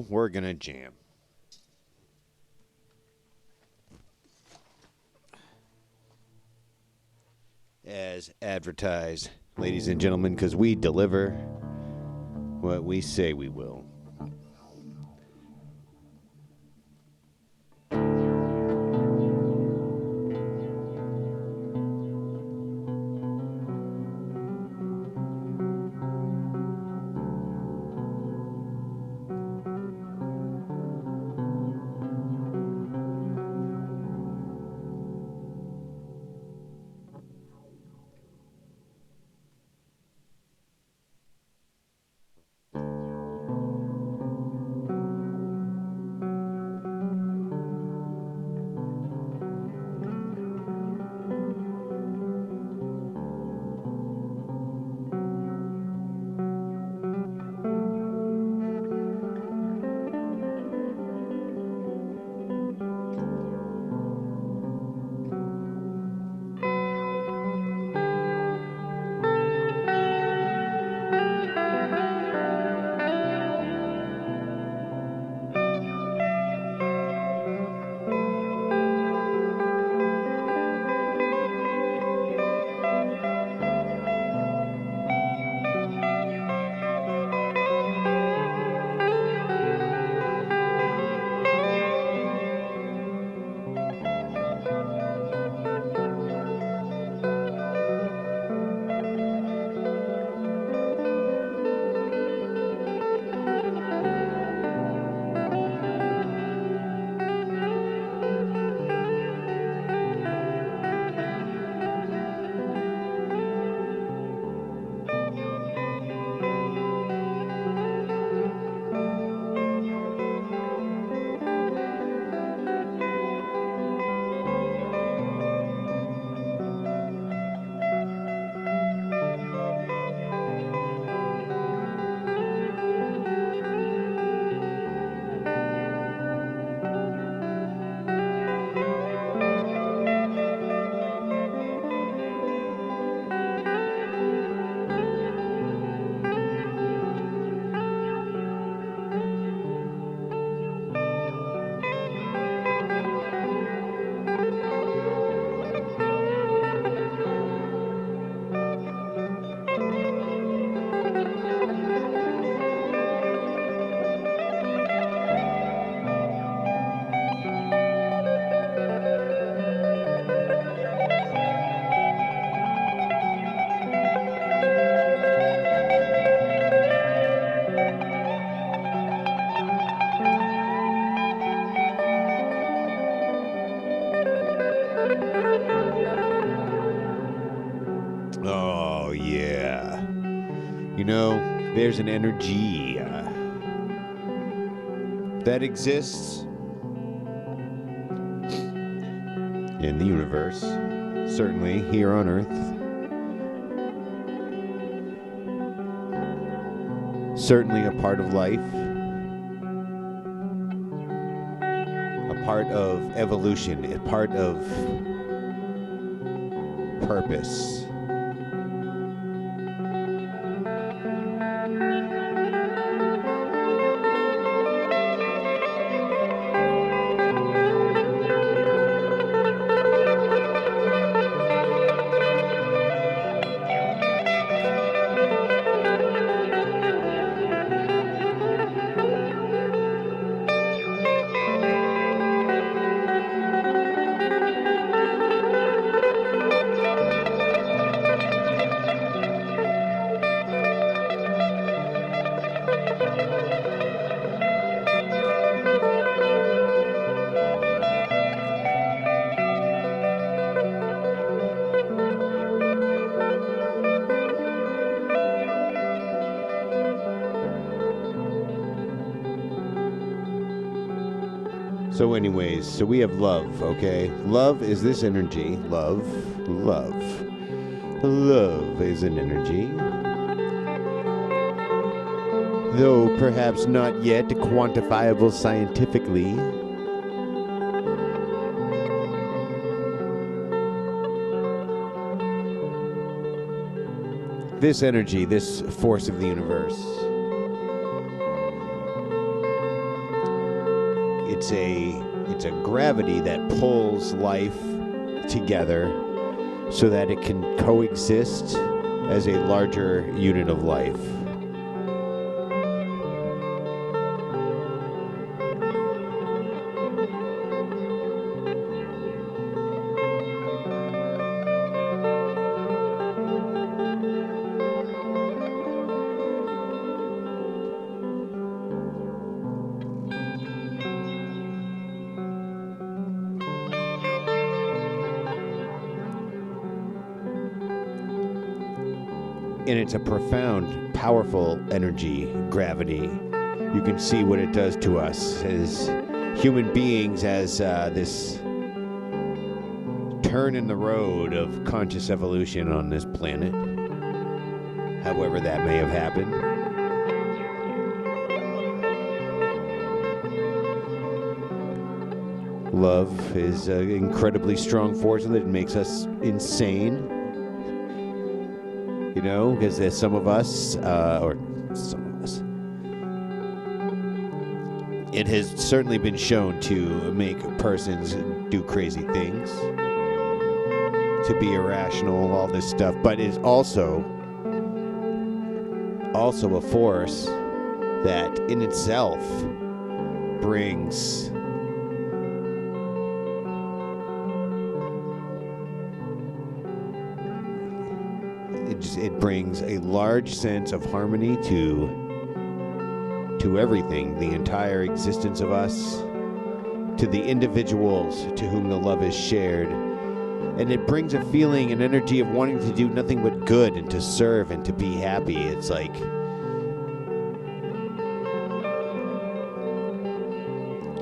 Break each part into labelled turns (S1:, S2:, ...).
S1: we're going to jam. As advertised, ladies and gentlemen, because we deliver what we say we will. Oh, yeah. You know, there's an energy that exists in the universe, certainly here on Earth, certainly a part of life, a part of evolution, a part of purpose. So anyways, so we have love, okay? Love is this energy. Love is an energy. Though perhaps not yet quantifiable scientifically. This energy, this force of the universe, It's a gravity that pulls life together so that it can coexist as a larger unit of life. And it's a profound, powerful energy, gravity. You can see what it does to us as human beings, as this turn in the road of conscious evolution on this planet, however that may have happened. Love is an incredibly strong force that makes us insane. You know, because there's some of us, it has certainly been shown to make persons do crazy things, to be irrational, all this stuff. But it's also a force that in itself brings it brings a large sense of harmony to everything, the entire existence of us, to the individuals to whom the love is shared. And it brings a feeling and energy of wanting to do nothing but good and to serve and to be happy. It's like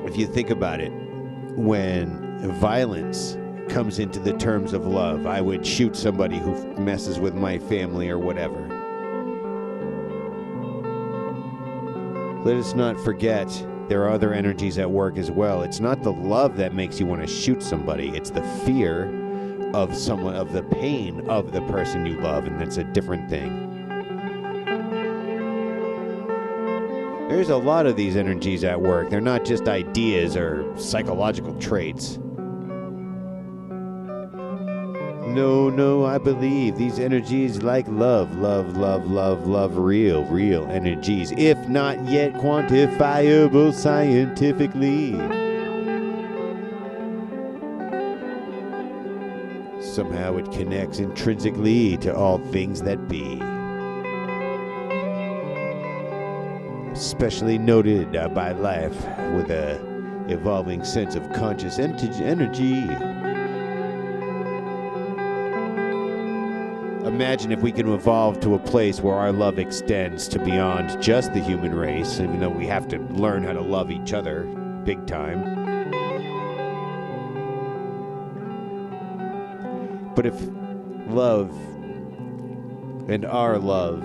S1: if you think about it, when violence comes into the terms of love, I would shoot somebody who messes with my family or whatever. Let us not forget there are other energies at work as well. It's not the love that makes you want to shoot somebody. It's the fear of someone, of the pain of the person you love, and that's a different thing. There's a lot of these energies at work. They're not just ideas or psychological traits. No, I believe these energies like love, real energies, if not yet quantifiable scientifically. Somehow it connects intrinsically to all things that be. Especially noted by life with a evolving sense of conscious energy. Imagine if we can evolve to a place where our love extends to beyond just the human race, even though we have to learn how to love each other big time. But if love and our love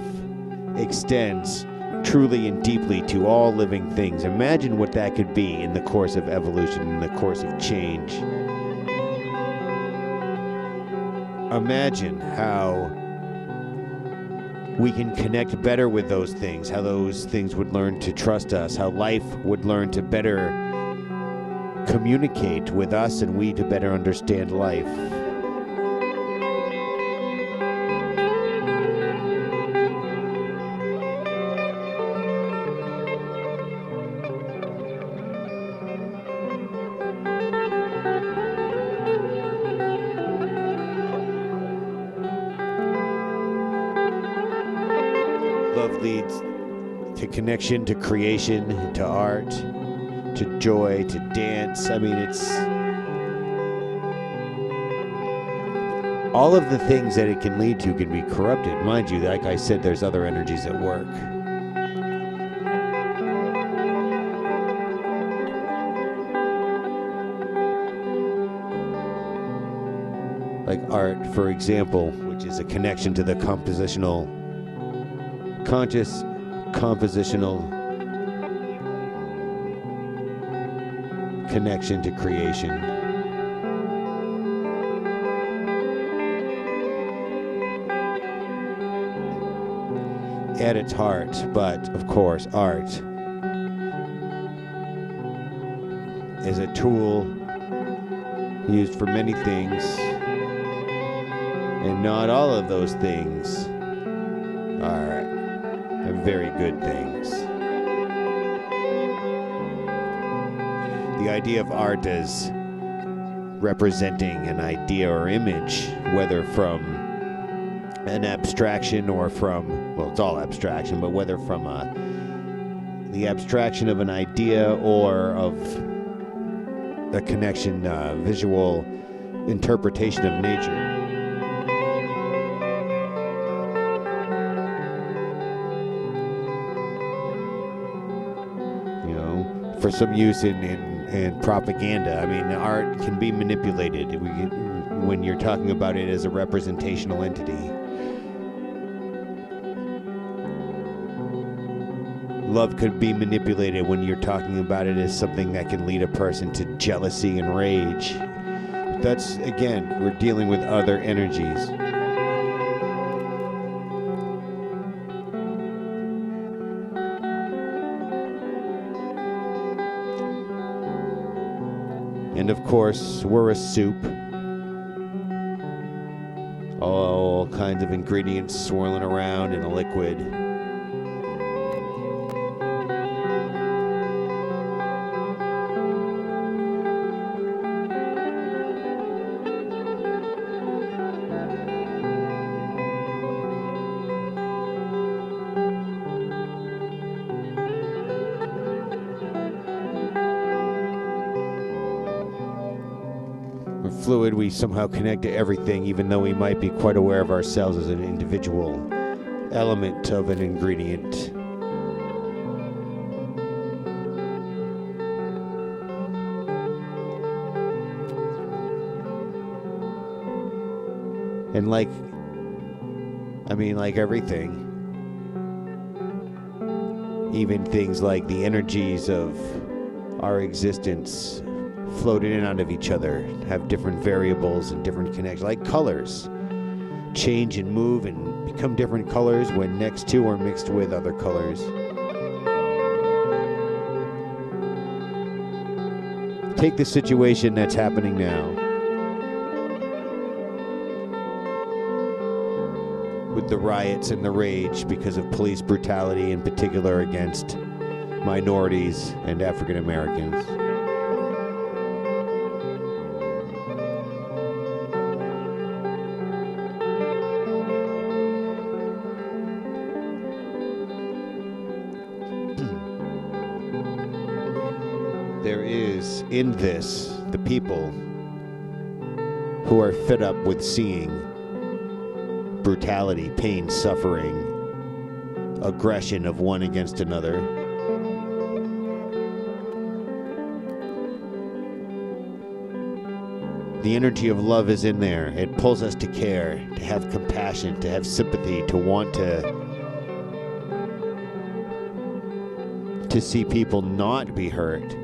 S1: extends truly and deeply to all living things, imagine what that could be in the course of evolution, in the course of change. Imagine how we can connect better with those things, how those things would learn to trust us, how life would learn to better communicate with us and we to better understand life. Love leads to connection, to creation, to art, to joy, to dance. I mean, it's all of the things that it can lead to can be corrupted. Mind you, like I said, there's other energies at work. Like art, for example, which is a connection to the compositional connection to creation. At its heart, but of course, art is a tool used for many things, and not all of those things are very good things. The idea of art as representing an idea or image, whether from an abstraction or from, well, it's all abstraction, but whether from the abstraction of an idea or of a connection, visual interpretation of nature. You know, for some use in propaganda. I mean, art can be manipulated when you're talking about it as a representational entity. Love could be manipulated when you're talking about it as something that can lead a person to jealousy and rage. That's, again, we're dealing with other energies. And of course, we're a soup. All kinds of ingredients swirling around in a liquid. Fluid, we somehow connect to everything, even though we might be quite aware of ourselves as an individual element of an ingredient. And like everything, even things like the energies of our existence float in and out of each other, have different variables and different connections, like colors change and move and become different colors when next to or mixed with other colors. Take the situation that's happening now with the riots and the rage because of police brutality, in particular against minorities and African Americans. There is in this the people who are fed up with seeing brutality, pain, suffering, aggression of one against another. The energy of love is in there. It pulls us to care, to have compassion, to have sympathy, to want to see people not be hurt.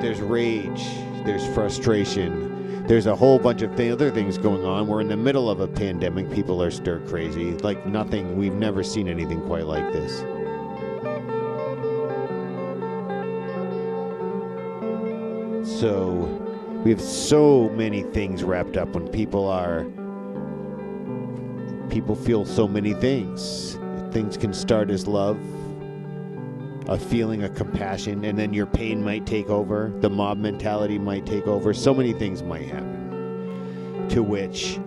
S1: There's rage, there's frustration, there's a whole bunch of other things going on. We're in the middle of a pandemic. People are stir crazy. Like nothing, we've never seen anything quite like this. So we have so many things wrapped up when people feel so many things. Things can start as love, a feeling of compassion, and then your pain might take over, the mob mentality might take over, so many things might happen, to which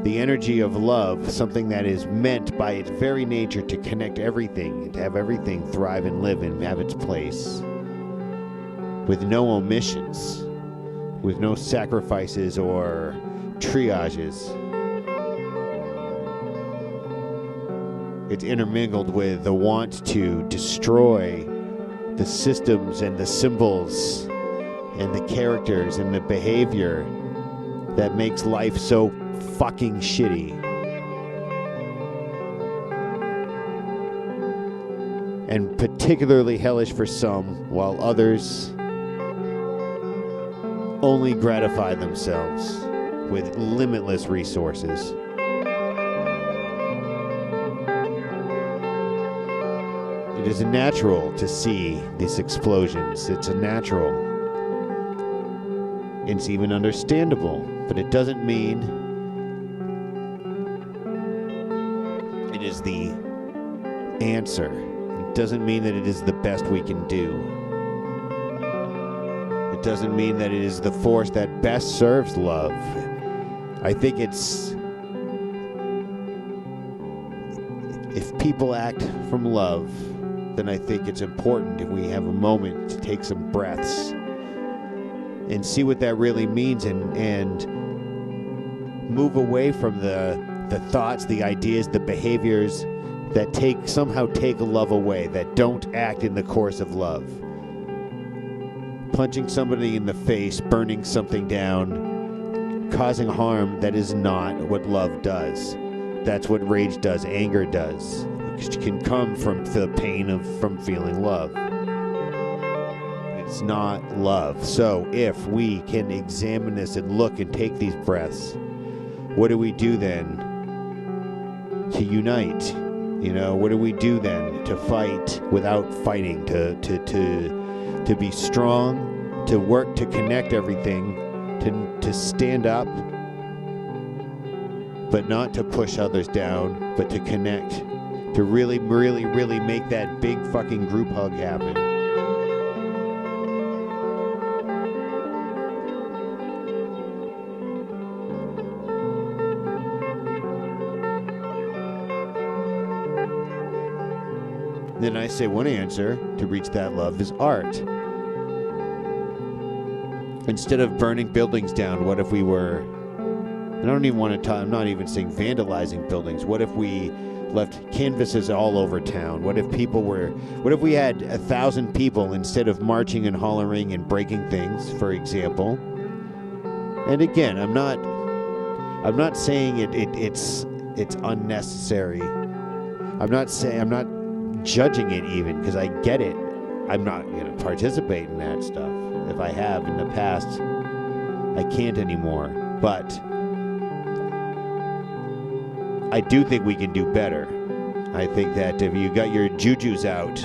S1: the energy of love, something that is meant by its very nature to connect everything, and to have everything thrive and live and have its place, with no omissions, with no sacrifices or triages. It's intermingled with the want to destroy the systems and the symbols and the characters and the behavior that makes life so fucking shitty. And particularly hellish for some, while others only gratify themselves with limitless resources. It is natural to see these explosions. It's a natural. It's even understandable, but it doesn't mean it is the answer. It doesn't mean that it is the best we can do. It doesn't mean that it is the force that best serves love. I think it's, if people act from love, then I think it's important if we have a moment to take some breaths and see what that really means, and move away from the thoughts, the ideas, the behaviors that somehow take love away, that don't act in the course of love. Punching somebody in the face, burning something down, causing harm, that is not what love does. That's what rage does, anger does. It can come from the pain from feeling love. It's not love. So if we can examine this and look and take these breaths, what do we do then to unite? What do we do then to fight without fighting, to be strong, to work to connect everything, to stand up, but not to push others down, but to connect, to really, really, really make that big fucking group hug happen. Then I say one answer to reach that love is art. Instead of burning buildings down, what if we were, I don't even want to talk, I'm not even saying vandalizing buildings. What if we left canvases all over town? What if we had 1,000 people instead of marching and hollering and breaking things, for example? And again, I'm not saying it's unnecessary. I'm not judging it even, because I get it. I'm not going to participate in that stuff. If I have in the past, I can't anymore. But I do think we can do better. I think that if you got your jujus out,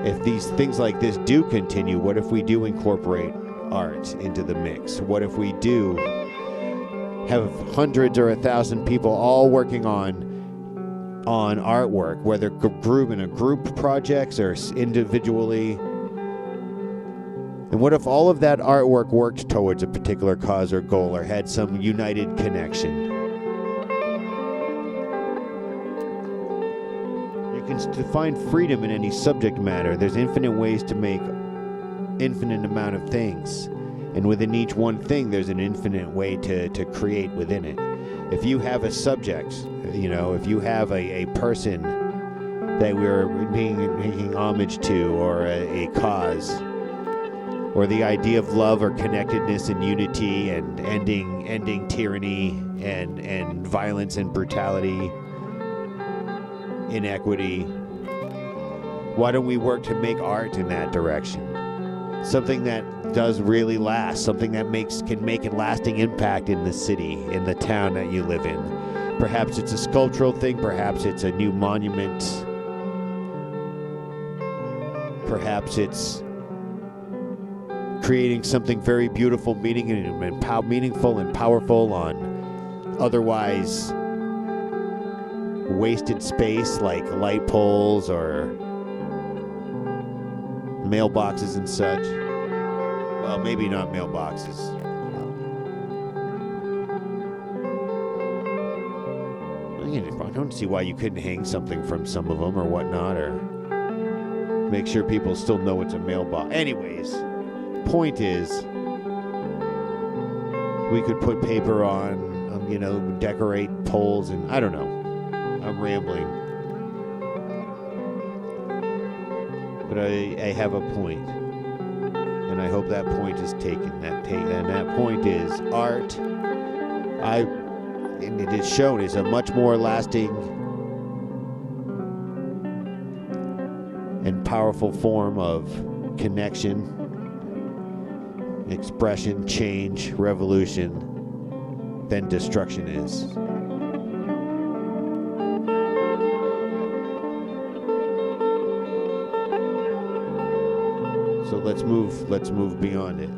S1: if these things like this do continue, what if we do incorporate art into the mix? What if we do have hundreds or 1,000 people all working on artwork, whether in a group projects or individually? And what if all of that artwork worked towards a particular cause or goal, or had some united connection? You can find freedom in any subject matter. There's infinite ways to make infinite amount of things. And within each one thing, there's an infinite way to create within it. If you have a subject, if you have a person that we're making homage to, or a cause, or the idea of love or connectedness and unity and ending tyranny and violence and brutality, inequity, why don't we work to make art in that direction? Something that does really last, something that can make a lasting impact in the city, in the town that you live in. Perhaps it's a sculptural thing, perhaps it's a new monument, perhaps it's creating something very beautiful, meaningful and powerful on otherwise wasted space like light poles or mailboxes and such. Well, maybe not mailboxes. I don't see why you couldn't hang something from some of them or whatnot, or make sure people still know it's a mailbox. Anyways, point is, we could put paper on, decorate poles, and I don't know. I'm rambling. But I have a point, and I hope that point is taken. And that point is art. And it is shown is a much more lasting and powerful form of connection, expression, change, revolution than destruction is. So let's move beyond it.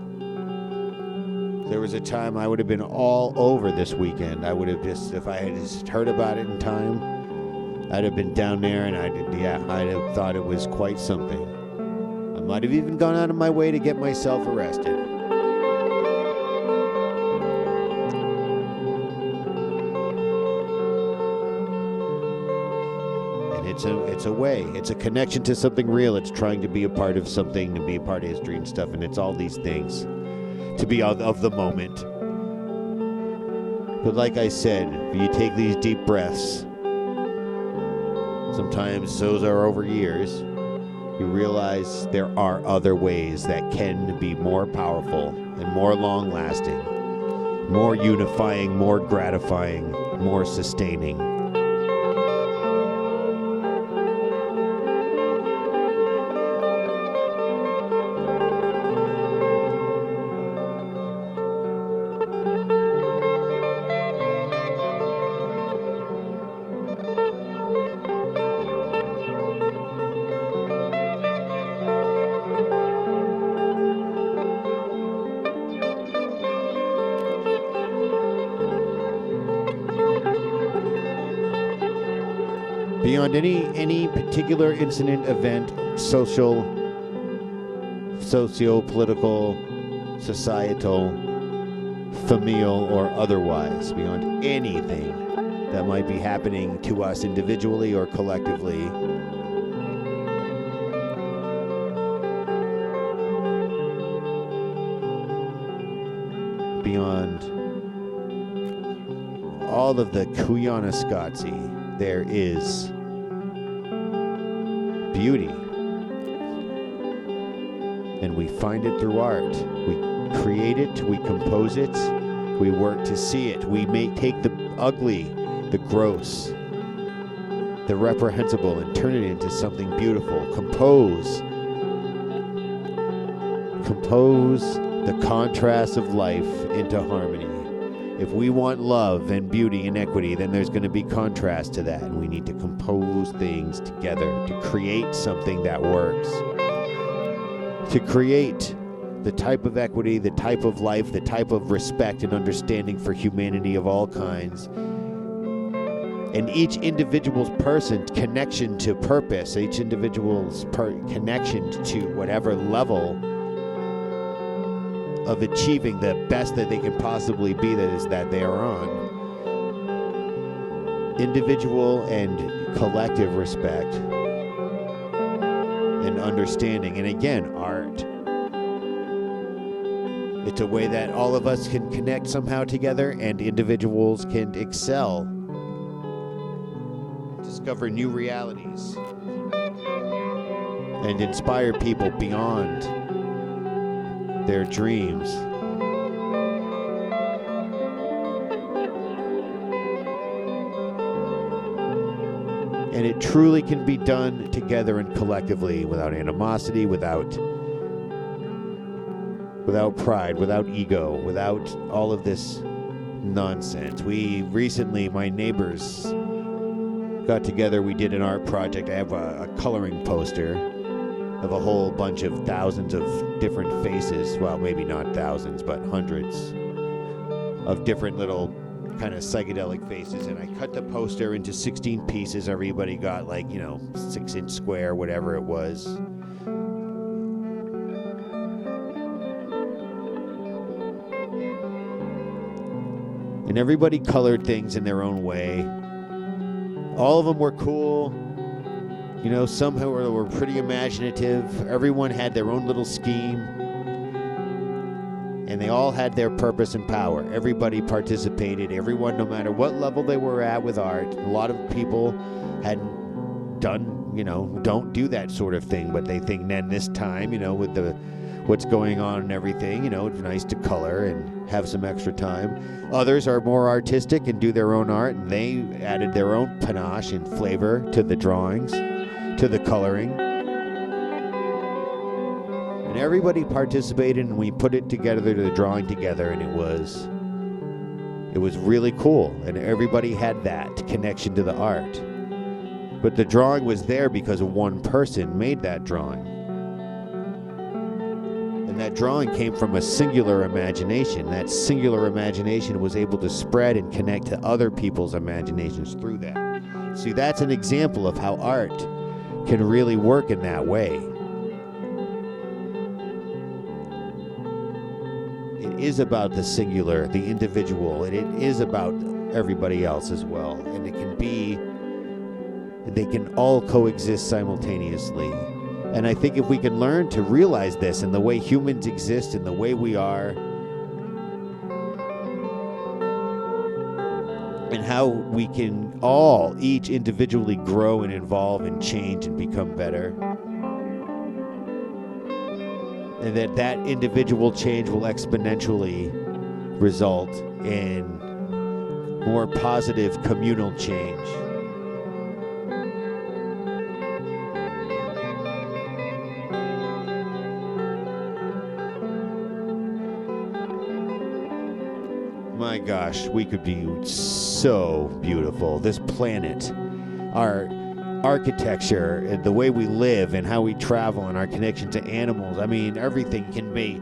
S1: There was a time I would have been all over this weekend. I would have if I had just heard about it in time, I'd have been down there and I'd have thought it was quite something. I might have even gone out of my way to get myself arrested. And it's a way. It's a connection to something real. It's trying to be a part of something, to be a part of history and stuff, and it's all these things. To be of the moment. But like I said, you take these deep breaths. Sometimes those are over years. You realize there are other ways that can be more powerful and more long-lasting, more unifying, more gratifying, more sustaining. Beyond any particular incident, event, socio-political, societal, familial, or otherwise, beyond anything that might be happening to us individually or collectively, beyond all of the Kuyanascatsi, there is beauty, and we find it through art. We create it, we compose it, we work to see it. We may take the ugly, the gross, the reprehensible, and turn it into something beautiful. Compose the contrast of life into harmony. If we want love and beauty and equity, then there's going to be contrast to that, and we need to compose things together to create something that works. To create the type of equity, the type of life, the type of respect and understanding for humanity of all kinds. And each individual's person's connection to purpose, each individual's connection to whatever level of achieving the best that they can possibly be that they are on. Individual and collective respect and understanding. And again, art. It's a way that all of us can connect somehow together, and individuals can excel, discover new realities, and inspire people beyond their dreams. And it truly can be done together and collectively, without animosity, without pride, without ego, without all of this nonsense. We recently, my neighbors got together, we did an art project. I have a coloring poster of a whole bunch of thousands of different faces. Well, maybe not thousands, but hundreds of different little kind of psychedelic faces. And I cut the poster into 16 pieces. Everybody got 6-inch square, whatever it was. And everybody colored things in their own way. All of them were cool. Some who were pretty imaginative. Everyone had their own little scheme. And they all had their purpose and power. Everybody participated. Everyone, no matter what level they were at with art. A lot of people hadn't done, don't do that sort of thing. But they think then this time, with what's going on and everything, it's nice to color and have some extra time. Others are more artistic and do their own art. And they added their own panache and flavor to the drawings, to the coloring. And everybody participated, and we put it together, the drawing together, and it was really cool. And everybody had that connection to the art. But the drawing was there because one person made that drawing. And that drawing came from a singular imagination. That singular imagination was able to spread and connect to other people's imaginations through that. See, that's an example of how art can really work in that way. It is about the singular, the individual, and it is about everybody else as well. And they can all coexist simultaneously. And I think if we can learn to realize this in the way humans exist, in the way we are, and how we can all, each individually grow and evolve and change and become better, and that individual change will exponentially result in more positive communal change. My gosh, we could be so beautiful. This planet, our architecture, and the way we live and how we travel and our connection to animals. I mean, everything can be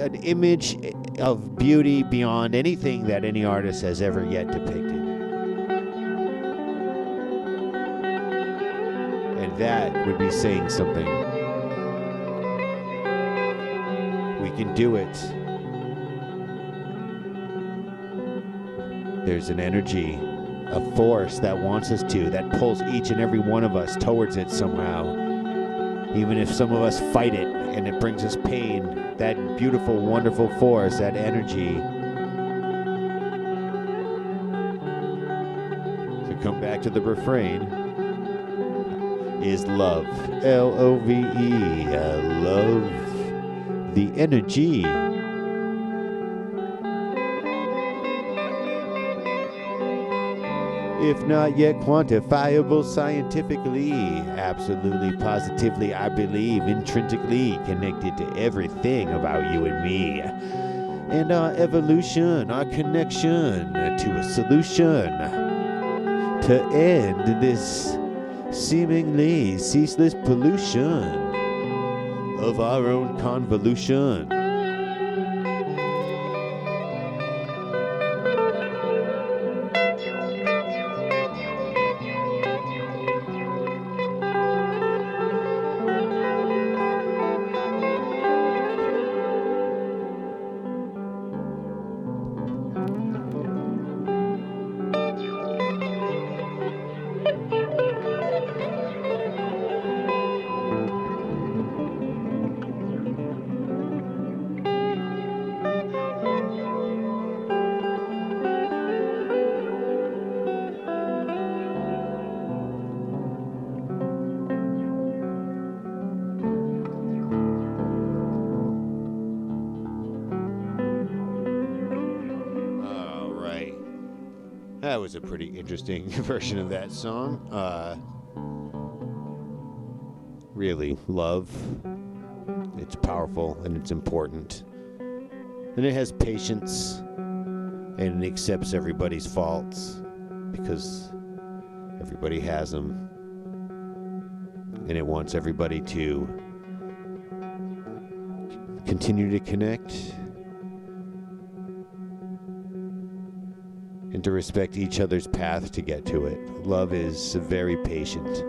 S1: an image of beauty beyond anything that any artist has ever yet depicted. And that would be saying something. We can do it. There's an energy, a force that wants us to, that pulls each and every one of us towards it somehow. Even if some of us fight it and it brings us pain, that beautiful, wonderful force, that energy. To come back to the refrain, is love. L-O-V-E, love, the energy. If not yet quantifiable scientifically, absolutely, positively, I believe, intrinsically connected to everything about you and me. And our evolution, our connection to a solution to end this seemingly ceaseless pollution of our own convolution. That was a pretty interesting version of that song. Really, love. It's powerful and it's important. And it has patience. And it accepts everybody's faults. Because everybody has them. And it wants everybody to continue to connect. And to respect each other's path to get to it. Love is very patient.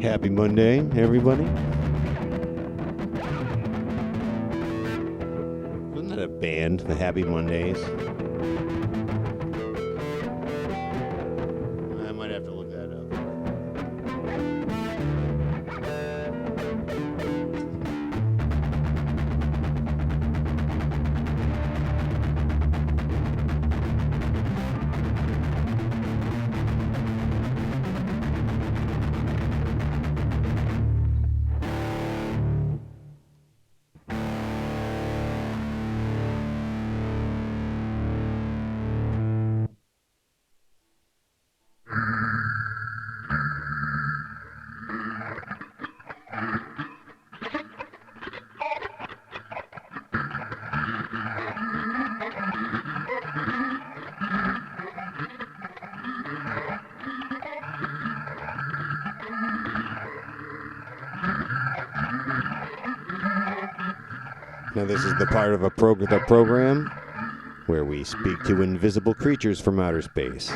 S1: Happy Monday, everybody. Isn't that a band, the Happy Mondays? I might have to look that up. Now this is the part of the program where we speak to invisible creatures from outer space.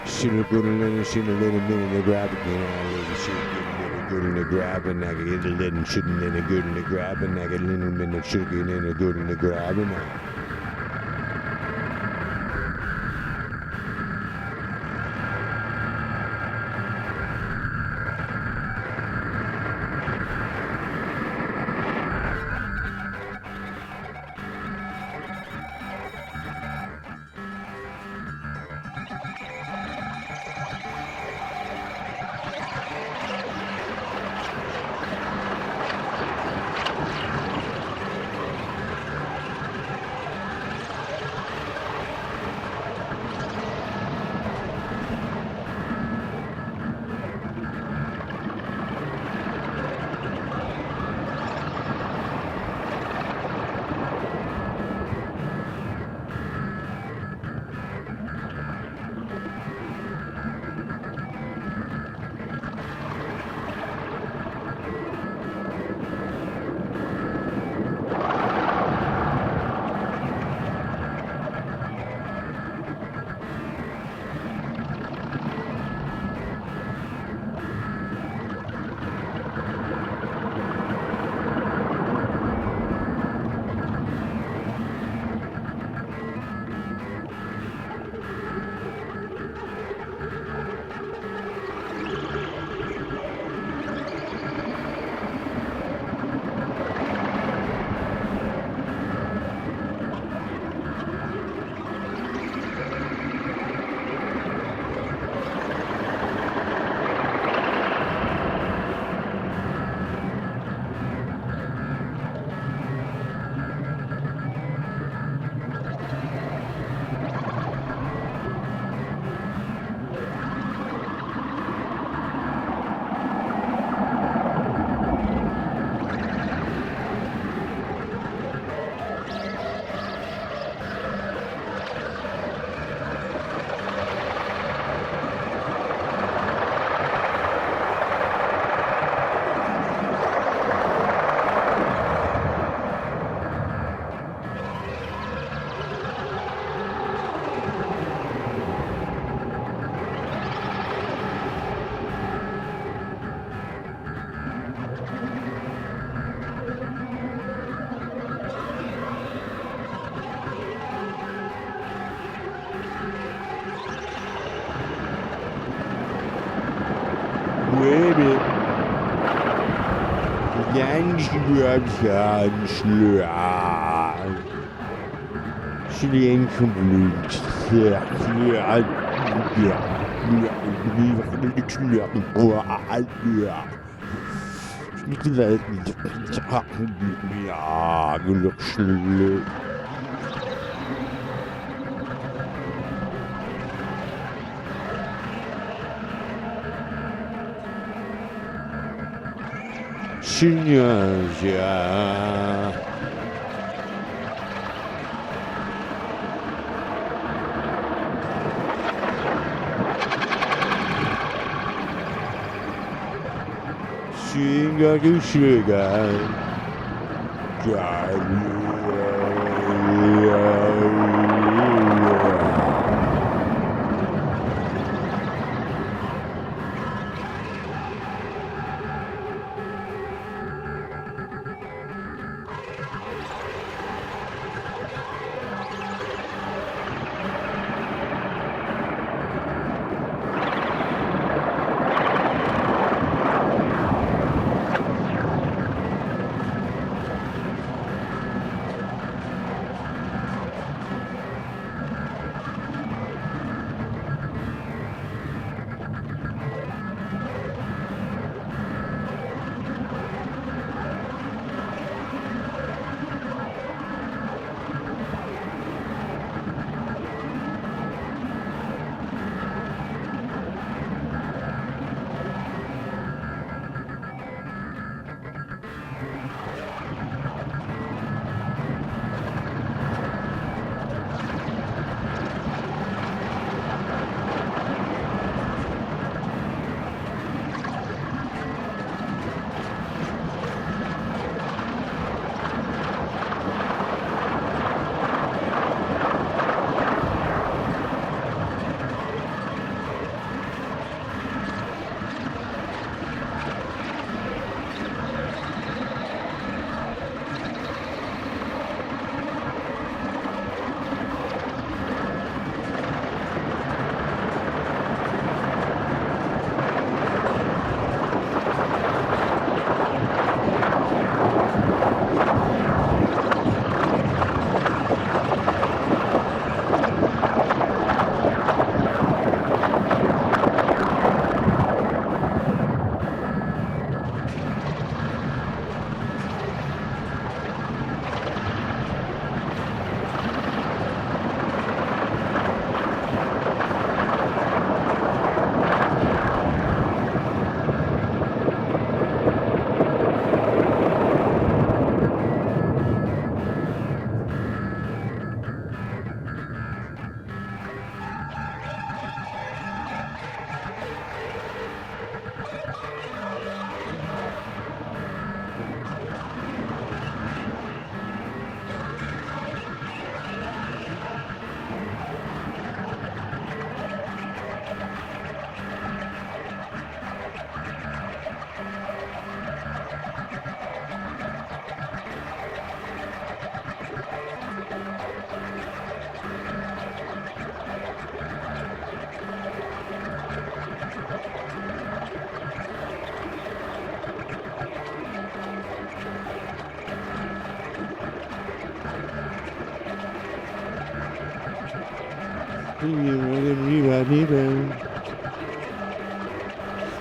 S1: Should have put a little minute to grab again. Should have good in the grab and I get a little shouldn't in a good in the grab and I get a little minute should get in a good in the grab and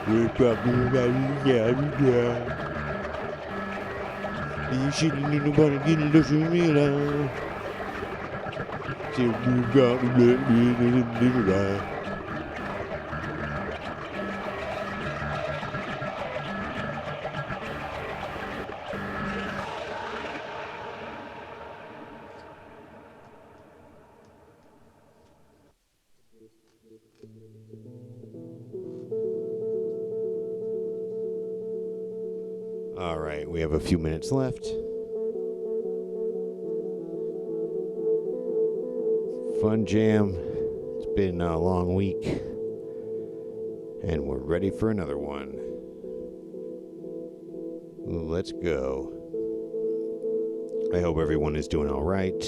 S1: We're talking about yeah. You shouldn't need nobody getting lost in me now. All right, we have a few minutes left. Fun jam. It's been a long week, and we're ready for another one. Let's go. I hope everyone is doing all right.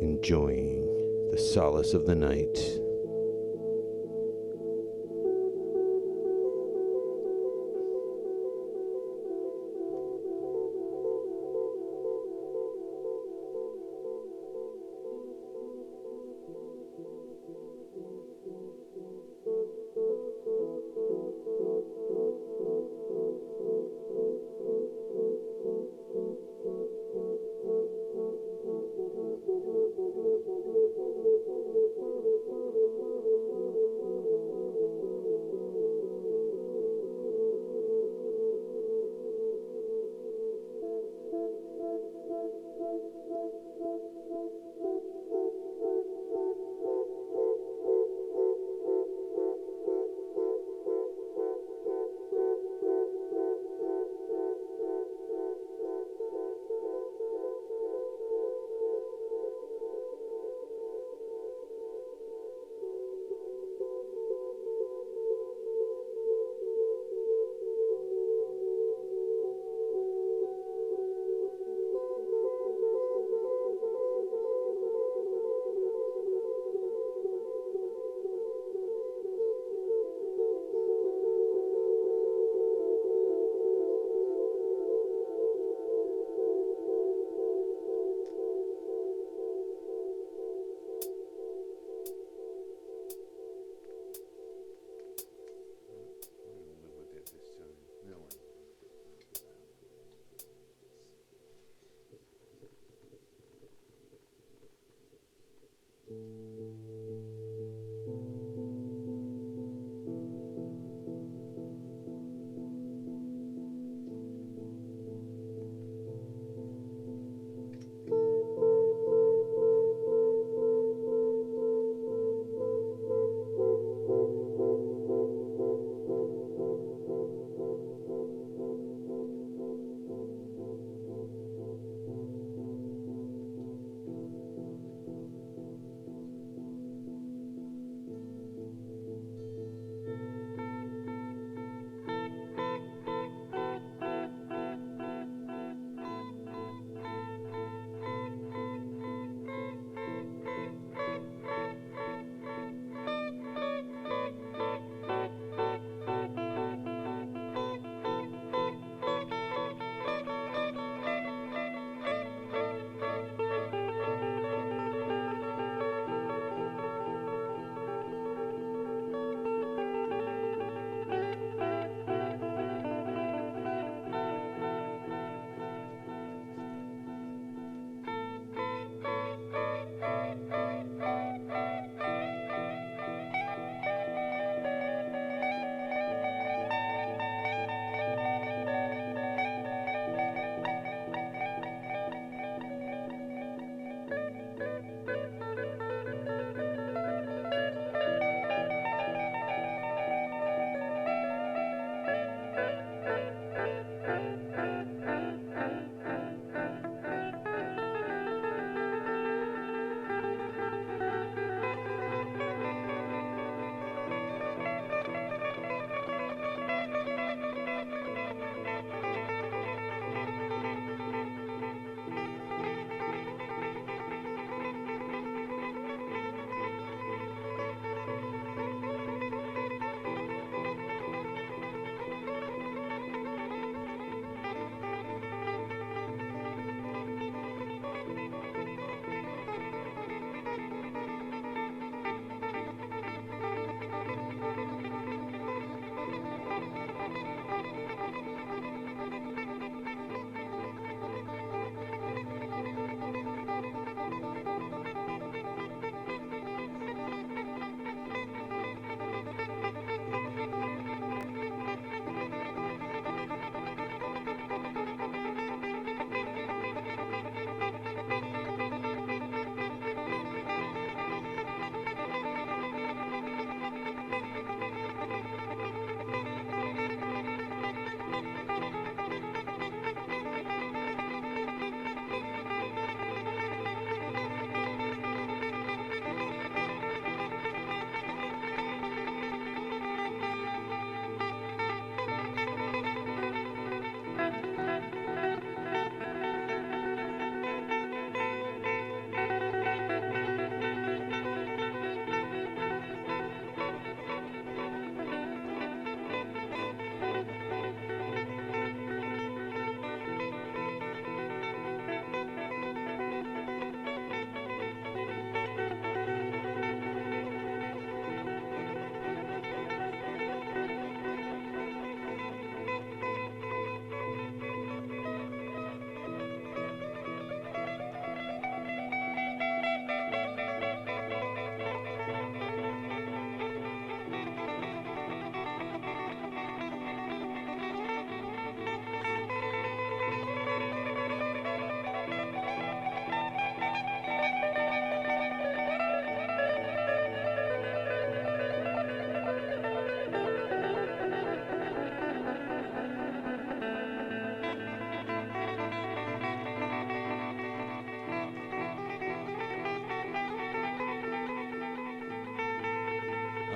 S1: Enjoying the solace of the night.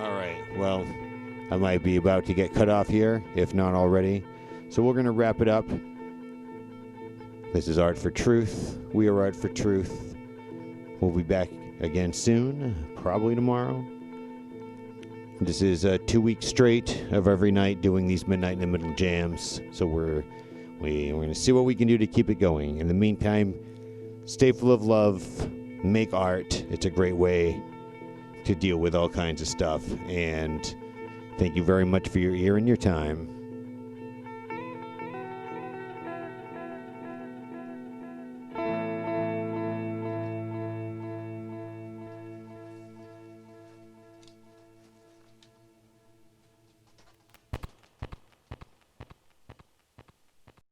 S1: All right. Well, I might be about to get cut off here, if not already. So we're going to wrap it up. This is Art for Truth. We are Art for Truth. We'll be back again soon, probably tomorrow. This is 2 weeks straight of every night doing these midnight in the middle jams. So we're going to see what we can do to keep it going. In the meantime, stay full of love, make art. It's a great way to deal with all kinds of stuff. And thank you very much for your ear and your time.